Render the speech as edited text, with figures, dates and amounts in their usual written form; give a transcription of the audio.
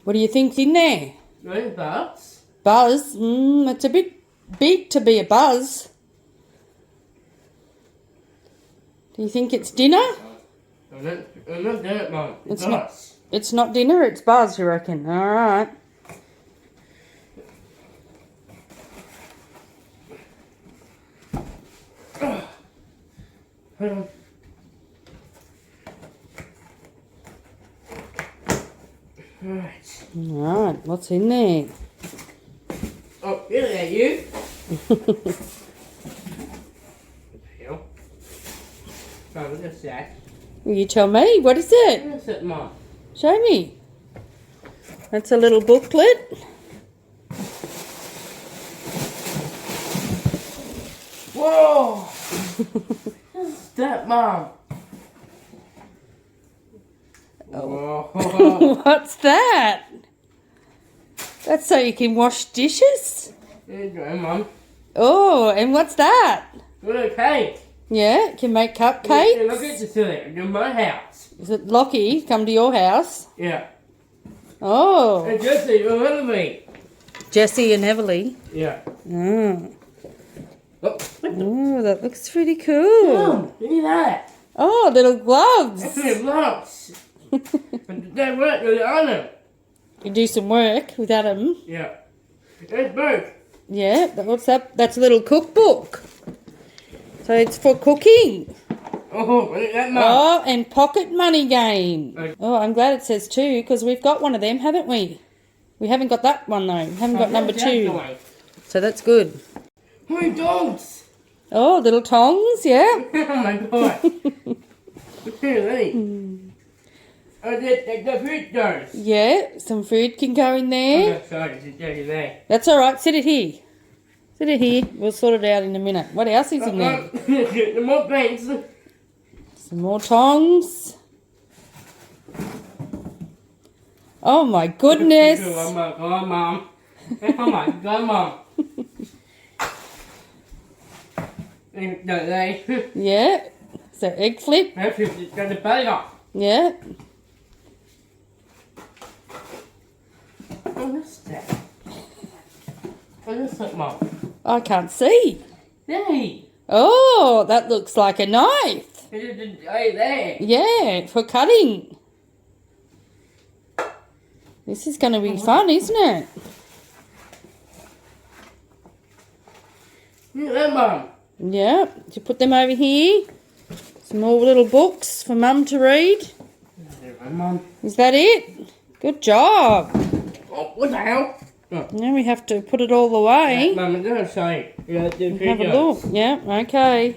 What do you think's in there? Really, Buzz? Buzz? It's a bit big to be a buzz. Do you think it's dinner? I'm not doing it, Mum. It's Buzz. not. It's not dinner, it's buzz, you reckon? Alright. Hold on. Alright. Alright, what's in there? Oh, really, are you? Hell. Oh, look at that. Will you tell me? What is it? What is it, Mum? Show me. That's a little booklet. Whoa! What's that, Mum? Whoa. What's that? That's so you can wash dishes? There you go, Mum. Oh, and what's that? Look at the cake. Yeah, can make Yeah, look cupcakes. at the silly. In my house. Is it Lockie come to your house? Yeah. Oh, And Jesse, remember me. Jessie and Everly. Yeah. Oh. Oh, Oh, that looks pretty cool. Mum, look at that. Oh, little gloves. That's my blocks. And they work with on them. You do some work without them. Yeah. It's both. Yeah, what's that? That's a little cookbook. So it's for cooking. Oh, look at that, Mum. Oh, and pocket money game. Okay. Oh, I'm glad it says 2 because we've got one of them, haven't we? We haven't got that one though. We haven't got number 2. So that's good. My dogs. Oh, little tongs, yeah. Oh my god. Look at these. Oh, the fruit jars. Yeah, some food can go in there. Oh, sorry, it's dirty there. That's all right. Sit it here. Sit it here. We'll sort it out in a minute. What else is in there? The more things. Some more tongs. Oh my goodness. Oh my god, Mum. Oh my god, Mum. No, they. Yeah. So egg flip. That's just got the butter. Yeah. Oh, what's that? What is that, Mum? I can't see. Hey. Oh, that looks like a knife. Hey, there. Yeah, for cutting. This is going to be fun, isn't it? Look at that, Mum. Yeah. Did you put them over here? Some more little books for Mum to read. Mum. Is that it? Good job. Oh, what the hell? Oh. Now we have to put it all away. Mum, I'm going to say. Have a look. Yeah, okay.